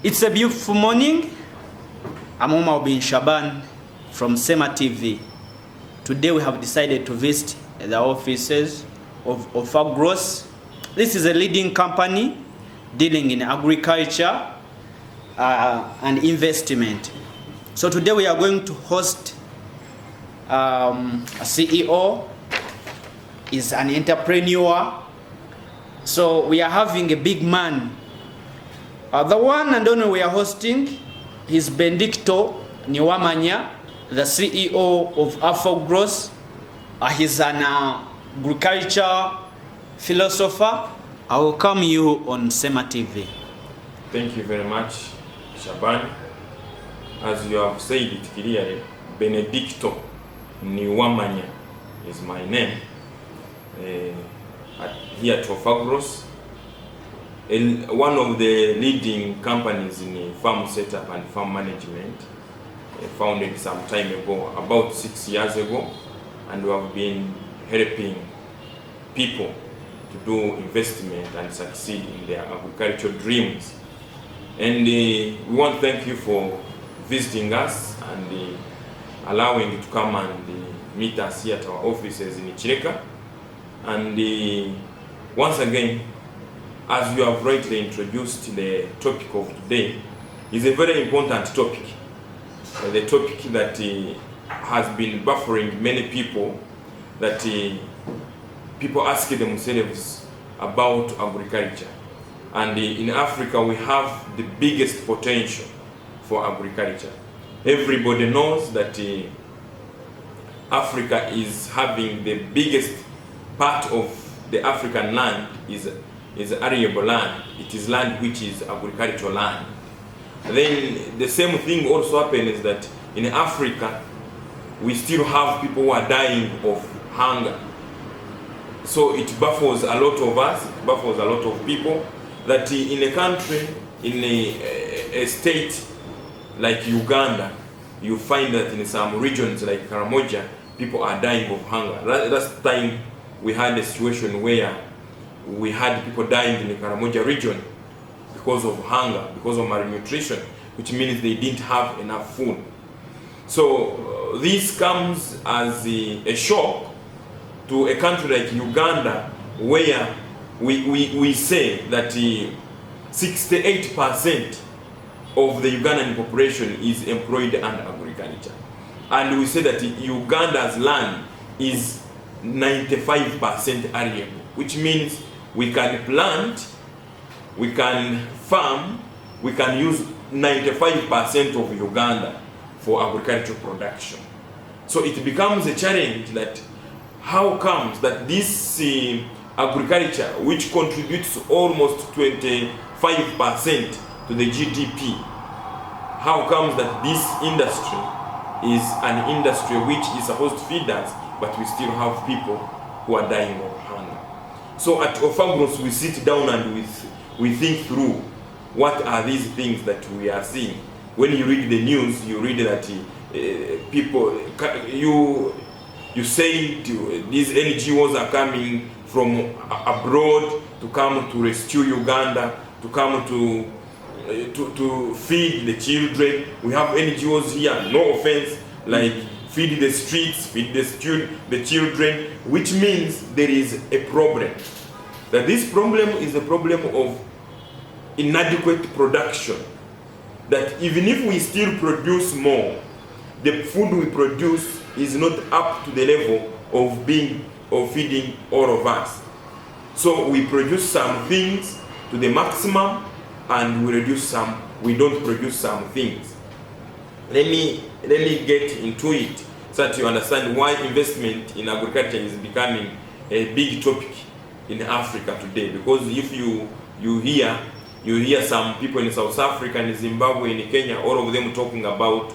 It's a beautiful morning. I'm Omar bin Shaban from SEMA TV. Today we have decided to visit the offices of Agros. This is a leading company dealing in agriculture and investment. So today we are going to host a CEO, is an entrepreneur. So we are having a big man. The one and only we are hosting is Benedicto Niwamanya, the CEO of Agros. He's an agriculture philosopher. I will welcome you on SEMA TV. Thank you very much, Shaban. As you have said it clearly, Benedicto Niwamanya is my name. Here at Agros, one of the leading companies in farm setup and farm management, founded some time ago, about 6 years ago, and we have been helping people to do investment and succeed in their agricultural dreams. And we want to thank you for visiting us and allowing you to come and meet us here at our offices in Chireka. And once again, as you have rightly introduced, the topic of today is a very important topic. The topic that has been baffling many people, that people ask themselves about agriculture. And in Africa, we have the biggest potential for agriculture. Everybody knows that Africa is having the biggest part of the African land is arable land. It is land which is agricultural land. Then the same thing also happens that in Africa we still have people who are dying of hunger. So it baffles a lot of us, it baffles a lot of people, that in a country, in a state like Uganda, you find that in some regions like Karamoja, people are dying of hunger. Last time we had a situation where we had people dying in the Karamoja region because of hunger, because of malnutrition, which means they didn't have enough food. So this comes as a shock to a country like Uganda, where we say that 68% of the Ugandan population is employed under agriculture. And we say that Uganda's land is 95% arable, which means we can plant, we can farm, we can use 95% of Uganda for agricultural production. So it becomes a challenge that how comes that this agriculture, which contributes almost 25% to the GDP, how comes that this industry is an industry which is supposed to feed us, but we still have people who are dying of hunger? So at Agros we sit down and we think through what are these things that we are seeing. When you read the news, you read that people, you say these NGOs are coming from abroad to come to rescue Uganda, to come to feed the children. We have NGOs here, no offense, like feed the streets, feed the children, which means there is a problem. That this problem is a problem of inadequate production. That even if we still produce more, the food we produce is not up to the level of feeding all of us. So we produce some things to the maximum and we don't produce some things. Let me get into it so that you understand why investment in agriculture is becoming a big topic in Africa today. Because if you hear some people in South Africa, in Zimbabwe, in Kenya, all of them talking about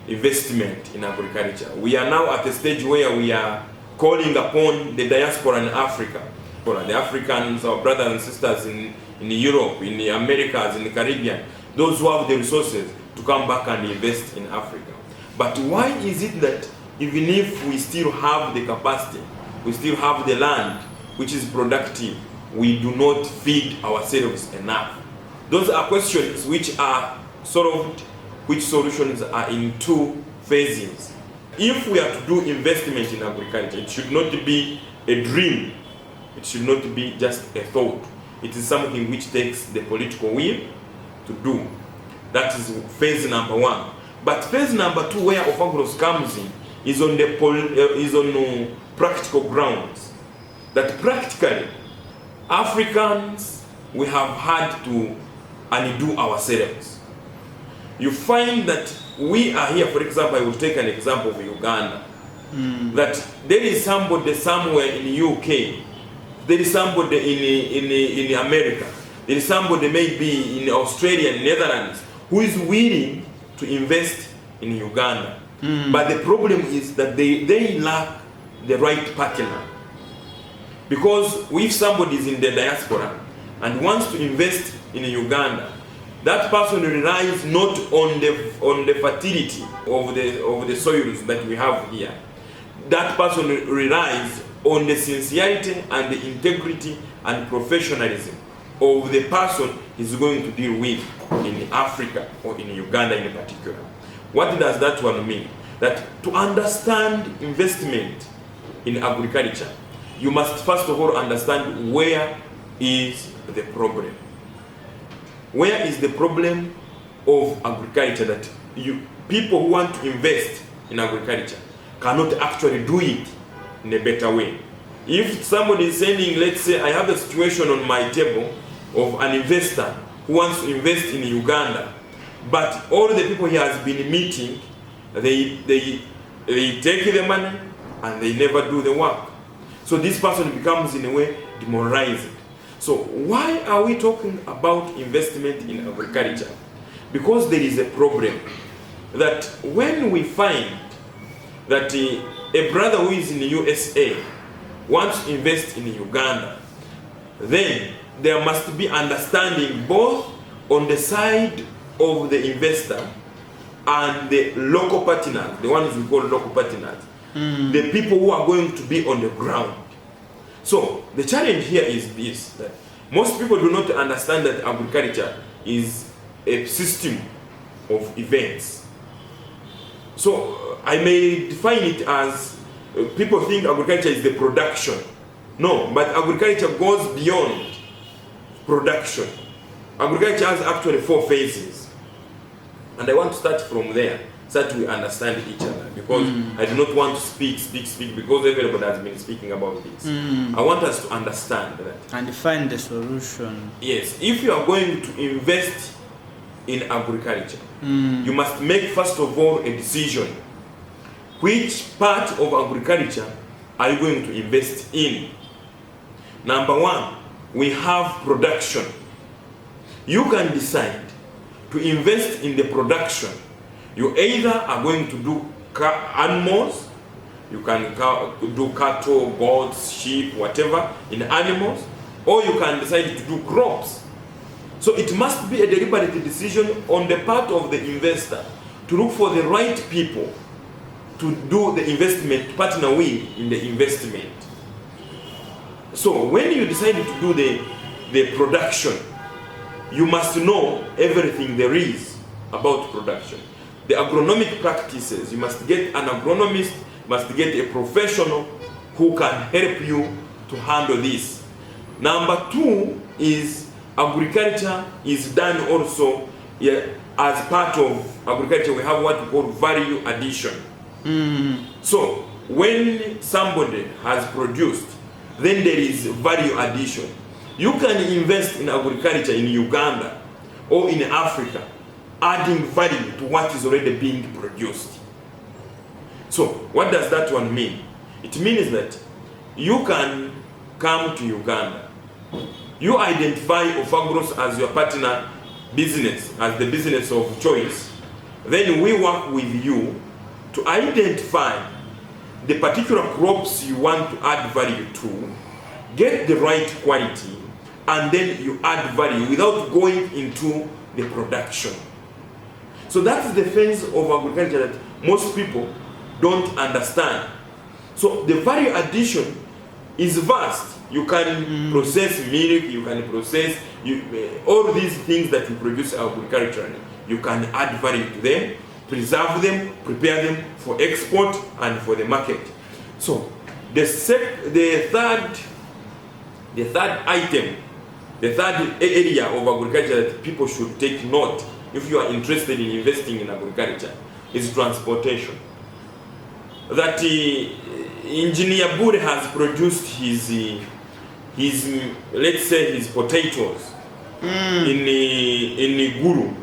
investment in agriculture. We are now at a stage where we are calling upon the diaspora in Africa, the Africans, our brothers and sisters in Europe, in the Americas, in the Caribbean, those who have the resources to come back and invest in Africa. But why is it that even if we still have the capacity, we still have the land which is productive, we do not feed ourselves enough? Those are questions which are solved, which solutions are in two phases. If we are to do investment in agriculture, it should not be a dream. It should not be just a thought. It is something which takes the political will to do. That is phase number one. But phase number two, where Ofagros comes in, is on practical grounds. That practically, Africans, we have had to undo ourselves. You find that we are here, for example, I will take an example of Uganda. That there is somebody somewhere in the UK, there is somebody in America, there is somebody maybe in Australia and Netherlands who is willing to invest in Uganda. But the problem is that they lack the right partner. Because if somebody is in the diaspora and wants to invest in Uganda, that person relies not on the fertility of the soils that we have here. That person relies on the sincerity and the integrity and professionalism of the person he's going to deal with in Africa or in Uganda in particular. What does that one mean? That to understand investment in agriculture, you must first of all understand where is the problem. Where is the problem of agriculture that people who want to invest in agriculture cannot actually do it in a better way? If somebody is saying, let's say I have a situation on my table of an investor who wants to invest in Uganda, but all the people he has been meeting, they take the money and they never do the work. So this person becomes in a way demoralized. So why are we talking about investment in agriculture? Because there is a problem that when we find that a brother who is in the USA wants to invest in Uganda, then there must be understanding both on the side of the investor and the local partners, the ones we call local partners, the people who are going to be on the ground. So the challenge here is this, that most people do not understand that agriculture is a system of events. So I may define it as people think agriculture is the production. No, but agriculture goes beyond production. Agriculture has actually 4 phases. And I want to start from there so that we understand each other, because I do not want to speak because everybody has been speaking about this. I want us to understand that. And find the solution. Yes, if you are going to invest in agriculture, you must make first of all a decision. Which part of agriculture are you going to invest in? Number 1, we have production. You can decide to invest in the production. You either are going to do animals, you can do cattle, goats, sheep, whatever, in animals, or you can decide to do crops. So it must be a deliberate decision on the part of the investor to look for the right people to do the investment, to partner with in the investment. So when you decide to do the production, you must know everything there is about production. The agronomic practices, you must get an agronomist, you must get a professional who can help you to handle this. Number 2 is agriculture is done also as part of agriculture. We have what we call value addition. So when somebody has produced, then there is value addition. You can invest in agriculture in Uganda or in Africa, adding value to what is already being produced. So what does that one mean? It means that you can come to Uganda, you identify Ofagros as your partner business, as the business of choice, then we work with you to identify the particular crops you want to add value to, get the right quality, and then you add value without going into the production. So that's the phase of agriculture that most people don't understand. So the value addition is vast. You can process milk, you can process all these things that you produce agriculturally. You can add value to them, preserve them, prepare them for export and for the market. So the third item, the third area of agriculture that people should take note if you are interested in investing in agriculture is transportation. That Engineer Bure has produced his let's say his potatoes in Guru.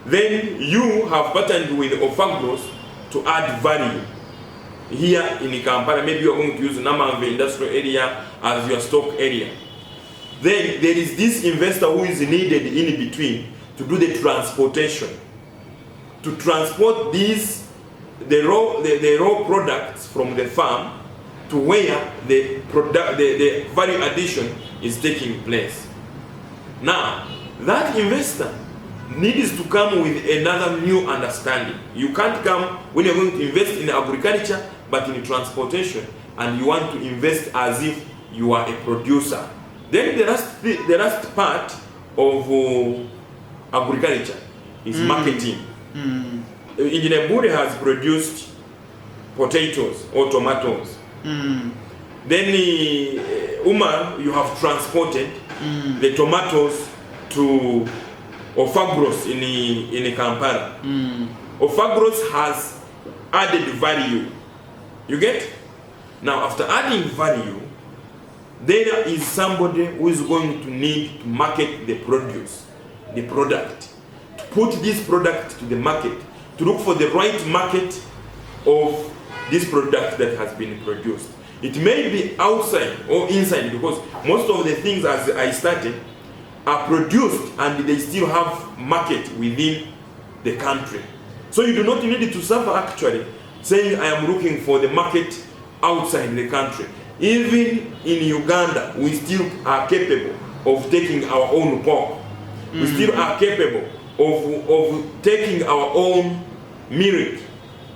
Then you have partnered with Ofagros to add value here in Kampala. Maybe you are going to use Namanga industrial area as your stock area. Then there is this investor who is needed in between to do the transportation, to transport the raw products from the farm to where the value addition is taking place. Now, that investor needs to come with another new understanding. You can't come when you're going to invest in agriculture but in transportation, and you want to invest as if you are a producer. Then the last part of agriculture is marketing. Engineer Bure has produced potatoes or tomatoes. Then Umar, you have transported the tomatoes to Ofagros in Kampala. Ofagros has added value. You get? Now, after adding value, there is somebody who is going to need to market the produce, the product, to put this product to the market, to look for the right market of this product that has been produced. It may be outside or inside, because most of the things, as I started, are produced and they still have market within the country. So you do not need to suffer actually saying I am looking for the market outside the country. Even in Uganda, we still are capable of taking our own pork. We still are capable of taking our own milk.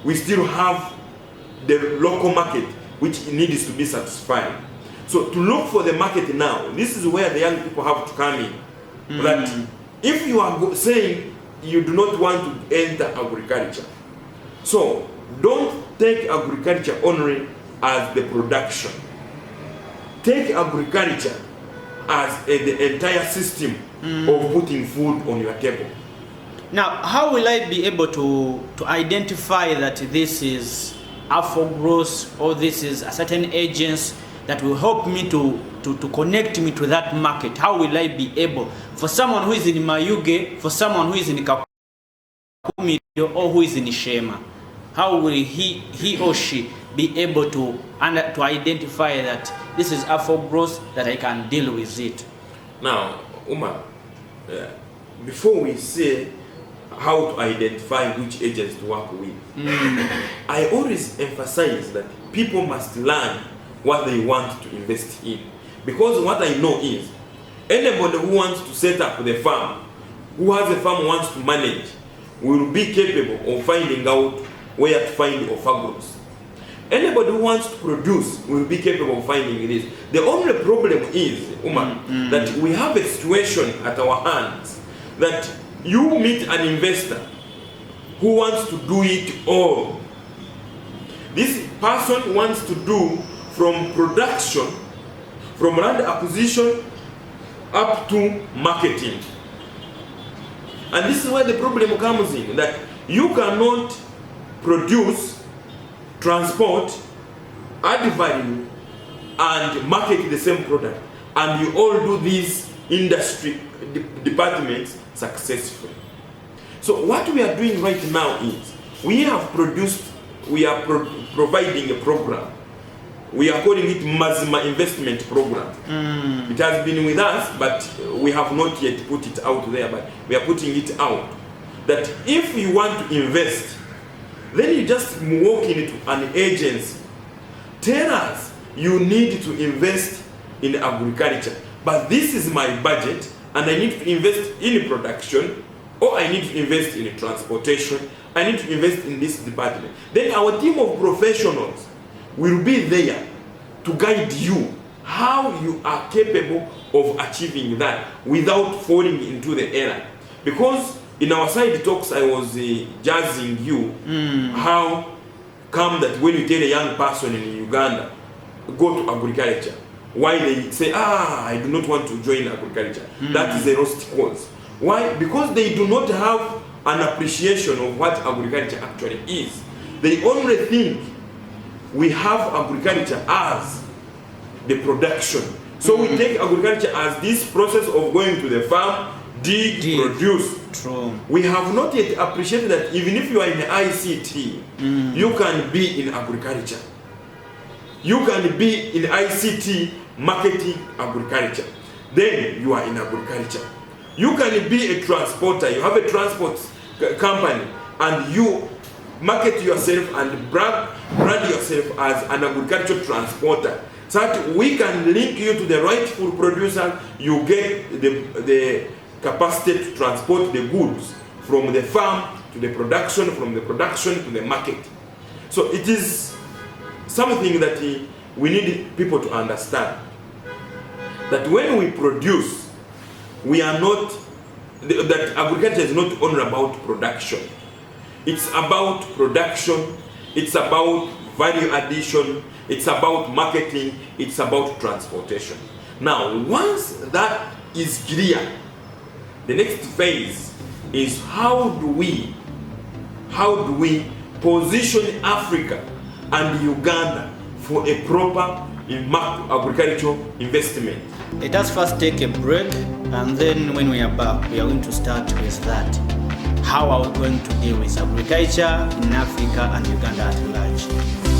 We still have the local market which needs to be satisfied. So to look for the market now, this is where the young people have to come in. That if you are saying you do not want to enter agriculture, so don't take agriculture only as the production. Take agriculture as the entire system of putting food on your table. Now, how will I be able to identify that this is Afro-Growth or this is a certain agency that will help me to connect me to that market? How will I be able, for someone who is in Mayuge, for someone who is in Kakumi or who is in Shema, how will he or she be able to identify that this is Afro-Growth, that I can deal with it? Now, Umar, before we say how to identify which agents to work with, I always emphasize that people must learn what they want to invest in. Because what I know is, anybody who wants to set up the farm, who has a farm wants to manage, will be capable of finding out where to find Ofagros. Anybody who wants to produce will be capable of finding this. The only problem is, Umar, that we have a situation at our hands that you meet an investor who wants to do it all. This person wants to do from production, from land acquisition up to marketing. And this is where the problem comes in, that you cannot produce, transport, add value, and market the same product, and you all do these industry departments successfully. So what we are doing right now is, we are providing a program. We are calling it Mazima Investment Program. It has been with us, but we have not yet put it out there, but we are putting it out. That if you want to invest, then you just walk into an agency. Tell us you need to invest in agriculture, but this is my budget, and I need to invest in production, or I need to invest in transportation, I need to invest in this department. Then our team of professionals will be there to to guide you how you are capable of achieving that without falling into the error. Because in our side talks, I was judging you how come that when you tell a young person in Uganda, go to agriculture, why they say, I do not want to join agriculture. That is a lost cause. Why? Because they do not have an appreciation of what agriculture actually is. They only think we have agriculture as the production. So we take agriculture as this process of going to the farm, dig, produce. True. We have not yet appreciated that even if you are in ICT, you can be in agriculture. You can be in ICT marketing agriculture. Then you are in agriculture. You can be a transporter. You have a transport company and you market yourself and brand yourself as an agricultural transporter, so that we can link you to the rightful producer. You get the capacity to transport the goods from the farm to the production, from the production to the market. So it is something that we need people to understand, that when we produce, we are not, that agriculture is not only about production. It's about production, it's about value addition, it's about marketing, it's about transportation. Now, once that is clear, the next phase is how do we position Africa and Uganda for a proper agricultural investment. Let us first take a break, and then when we are back, we are going to start with that. How are we going to deal with agriculture in Africa and Uganda at large?